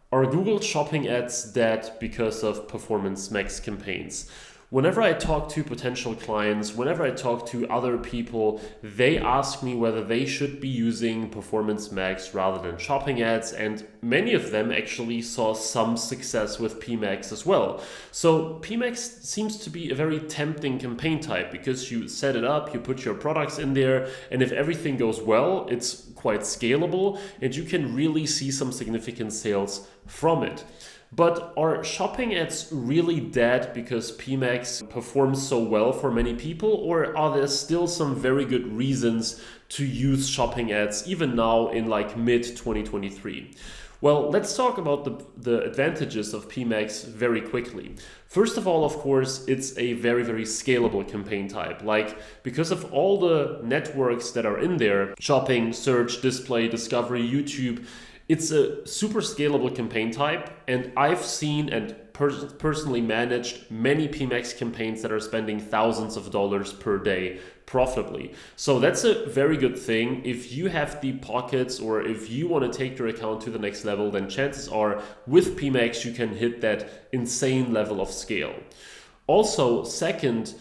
Are Google Shopping ads dead because of Performance Max campaigns? Whenever I talk to potential clients, whenever I talk to other people, they ask me whether they should be using Performance Max rather than shopping ads, and many of them actually saw some success with PMAX as well. So PMAX seems to be a very tempting campaign type because you set it up, you put your products in there, and if everything goes well, it's quite scalable and you can really see some significant sales from it. But are shopping ads really dead because PMAX performs so well for many people, or are there still some very good reasons to use shopping ads even now in like mid 2023? Well, let's talk about the advantages of PMAX very quickly. First of all, of course, it's a very, very scalable campaign type. Like, because of all the networks that are in there, shopping, search, display, discovery, YouTube, it's a super scalable campaign type, and I've seen and personally managed many PMAX campaigns that are spending thousands of dollars per day profitably. So that's a very good thing. If you have deep pockets or if you want to take your account to the next level, then chances are with PMAX you can hit that insane level of scale. Also, second,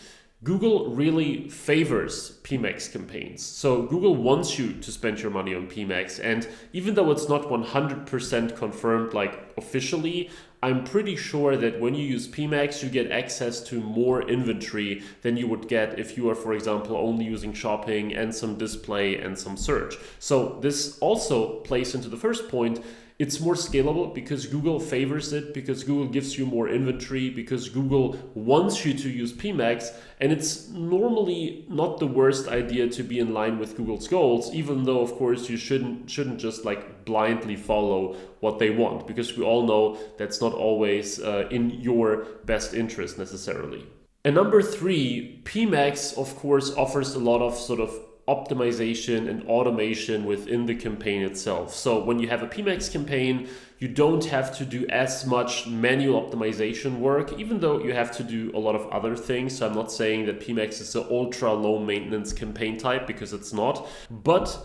Google really favors PMAX campaigns. So Google wants you to spend your money on PMAX. And even though it's not 100% confirmed, like officially, I'm pretty sure that when you use PMAX, you get access to more inventory than you would get if you are, for example, only using shopping and some display and some search. So this also plays into the first point. It's more scalable because Google favors it, because Google gives you more inventory, because Google wants you to use PMAX, and it's normally not the worst idea to be in line with Google's goals, even though of course you shouldn't just like blindly follow what they want, because we all know that's not always in your best interest necessarily. And number three, PMAX of course offers a lot of sort of optimization and automation within the campaign itself. So when you have a PMAX campaign, you don't have to do as much manual optimization work, even though you have to do a lot of other things. So I'm not saying that PMAX is an ultra low maintenance campaign type, because it's not. But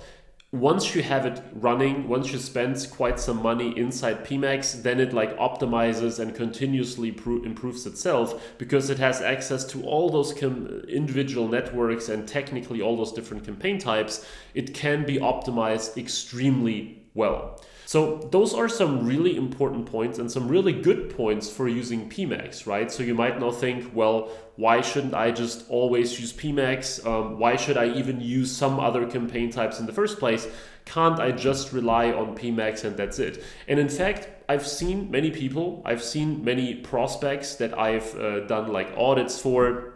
once you have it running, once you spend quite some money inside PMAX, then it like optimizes and continuously improves itself, because it has access to all those individual networks and technically all those different campaign types. It can be optimized extremely well. So those are some really important points and some really good points for using PMAX, right? So you might now think, well, why shouldn't I just always use PMAX? Why should I even use some other campaign types in the first place? Can't I just rely on PMAX and that's it? And in fact, I've seen many people, I've seen many prospects that I've done like audits for,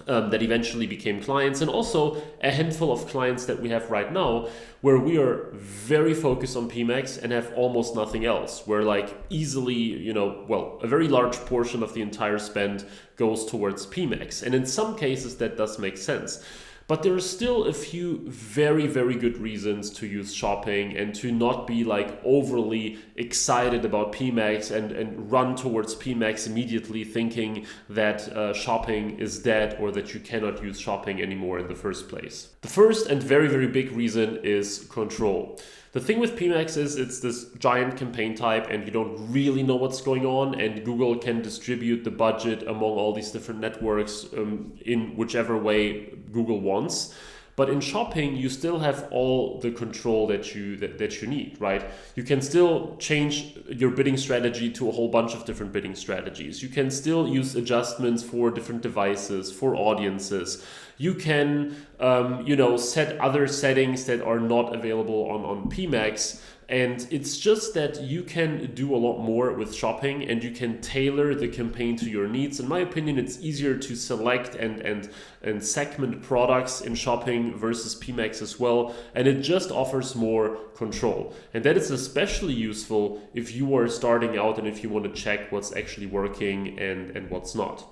that eventually became clients, and also a handful of clients that we have right now where we are very focused on PMAX and have almost nothing else, where like easily, a very large portion of the entire spend goes towards PMAX. And in some cases that does make sense. But there are still a few very, very good reasons to use shopping and to not be like overly excited about PMAX and run towards PMAX immediately thinking that shopping is dead or that you cannot use shopping anymore in the first place. The first and very, very big reason is control. The thing with PMAX is it's this giant campaign type and you don't really know what's going on, and Google can distribute the budget among all these different networks in whichever way Google wants. But in shopping, you still have all the control that you need, right? You can still change your bidding strategy to a whole bunch of different bidding strategies. You can still use adjustments for different devices, for audiences. You can, set other settings that are not available on PMAX. And it's just that you can do a lot more with shopping and you can tailor the campaign to your needs. In my opinion, it's easier to select and segment products in shopping versus PMAX as well. And it just offers more control. And that is especially useful if you are starting out and if you want to check what's actually working and what's not.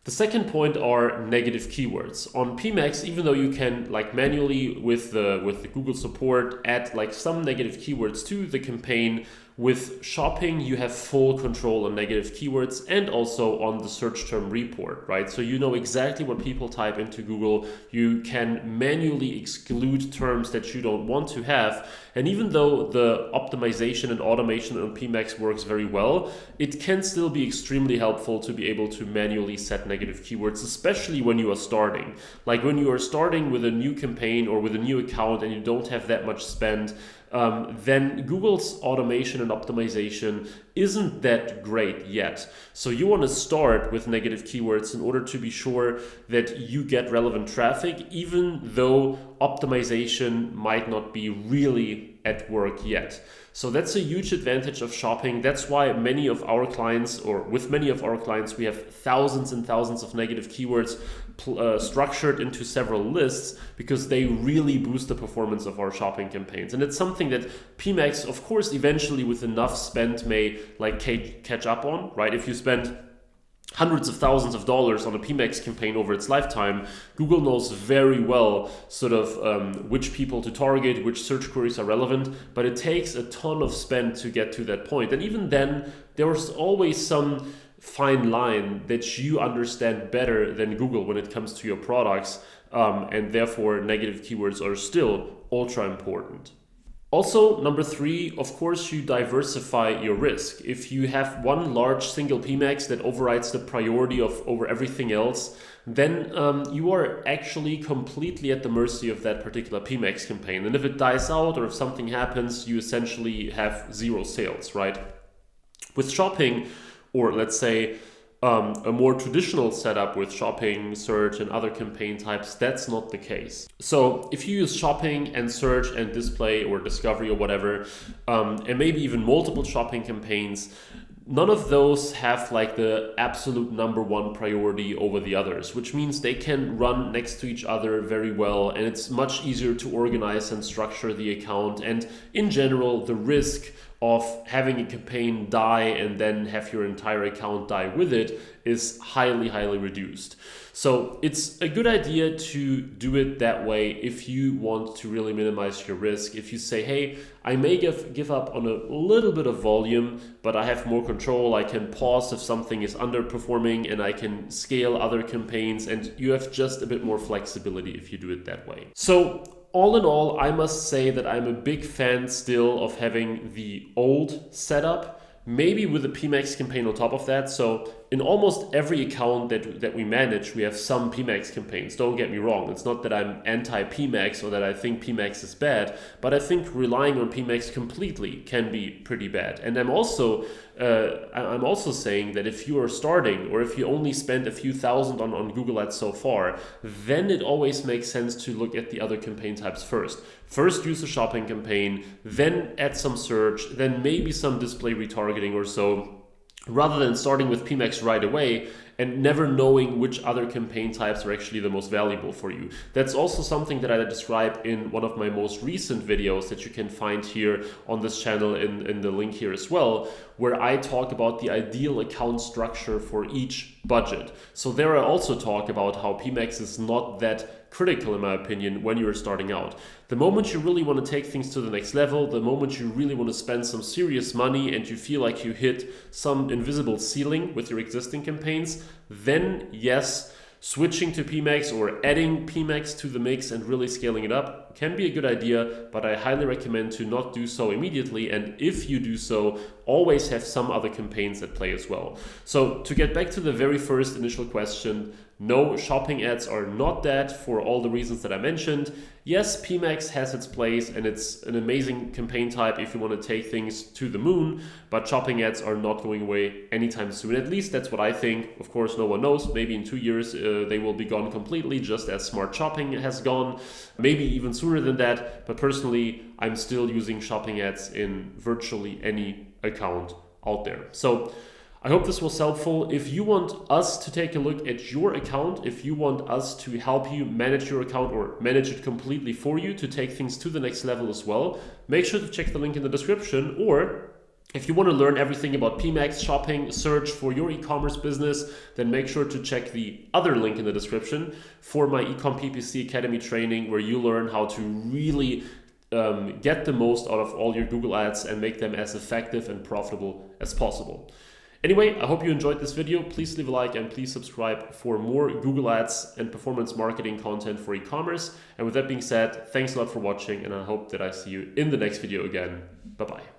The second point are negative keywords. On PMAX, even though you can like manually with the Google support add like some negative keywords to the campaign, With shopping, you have full control on negative keywords and also on the search term report, right? So you know exactly what people type into Google. You can manually exclude terms that you don't want to have. And even though the optimization and automation on PMAX works very well, it can still be extremely helpful to be able to manually set negative keywords, especially when you are starting. Like when you are starting with a new campaign or with a new account and you don't have that much spend, then Google's automation and optimization isn't that great yet. So you want to start with negative keywords in order to be sure that you get relevant traffic, even though optimization might not be really at work yet. So that's a huge advantage of shopping. That's why many of our clients, or with many of our clients, we have thousands and thousands of negative keywords structured into several lists, because they really boost the performance of our shopping campaigns. And it's something that PMAX, of course, eventually with enough spend may like catch up on, right? If you spend hundreds of thousands of dollars on a PMAX campaign over its lifetime, Google knows very well sort of which people to target, which search queries are relevant, but it takes a ton of spend to get to that point. And even then, there's always some fine line that you understand better than Google when it comes to your products, and therefore negative keywords are still ultra important. Also, number 3, of course, you diversify your risk. If you have one large single PMAX that overrides the priority over everything else, then you are actually completely at the mercy of that particular PMAX campaign. And if it dies out or if something happens, you essentially have 0 sales, right? With shopping, or let's say a more traditional setup with shopping, search, and other campaign types, that's not the case. So if you use shopping and search and display or discovery or whatever, and maybe even multiple shopping campaigns, none of those have like the absolute number 1 priority over the others, which means they can run next to each other very well, and it's much easier to organize and structure the account. And in general, the risk of having a campaign die and then have your entire account die with it is highly, highly reduced. So it's a good idea to do it that way if you want to really minimize your risk. If you say, hey, I may give up on a little bit of volume, but I have more control. I can pause if something is underperforming, and I can scale other campaigns, and you have just a bit more flexibility if you do it that way. So all in all, I must say that I'm a big fan still of having the old setup, maybe with a PMAX campaign on top of that. So in almost every account that we manage, we have some PMAX campaigns. Don't get me wrong. It's not that I'm anti-PMAX or that I think PMAX is bad, but I think relying on PMAX completely can be pretty bad. And I'm also saying that if you are starting, or if you only spend a few thousand on Google Ads so far, then it always makes sense to look at the other campaign types first. First use a shopping campaign, then add some search, then maybe some display retargeting or so, rather than starting with PMAX right away and never knowing which other campaign types are actually the most valuable for you. That's also something that I describe in one of my most recent videos that you can find here on this channel in the link here as well, where I talk about the ideal account structure for each budget. So there I also talk about how PMAX is not that critical, in my opinion, when you're starting out. The moment you really want to take things to the next level, the moment you really want to spend some serious money and you feel like you hit some invisible ceiling with your existing campaigns, then yes, switching to PMAX or adding PMAX to the mix and really scaling it up can be a good idea, but I highly recommend to not do so immediately. And if you do so, always have some other campaigns at play as well. So to get back to the very first initial question, no, shopping ads are not that, for all the reasons that I mentioned. Yes, PMAX has its place and it's an amazing campaign type if you want to take things to the moon, but shopping ads are not going away anytime soon. At least that's what I think. Of course, no one knows. Maybe in 2 years they will be gone completely, just as smart shopping has gone. Maybe even sooner than that. But personally, I'm still using shopping ads in virtually any account out there. So I hope this was helpful. If you want us to take a look at your account, if you want us to help you manage your account or manage it completely for you to take things to the next level as well, make sure to check the link in the description. Or if you want to learn everything about PMAX, shopping, search for your e-commerce business, then make sure to check the other link in the description for my eCom PPC Academy training, where you learn how to really get the most out of all your Google ads and make them as effective and profitable as possible. Anyway, I hope you enjoyed this video. Please leave a like and please subscribe for more Google Ads and performance marketing content for e-commerce. And with that being said, thanks a lot for watching, and I hope that I see you in the next video again. Bye-bye.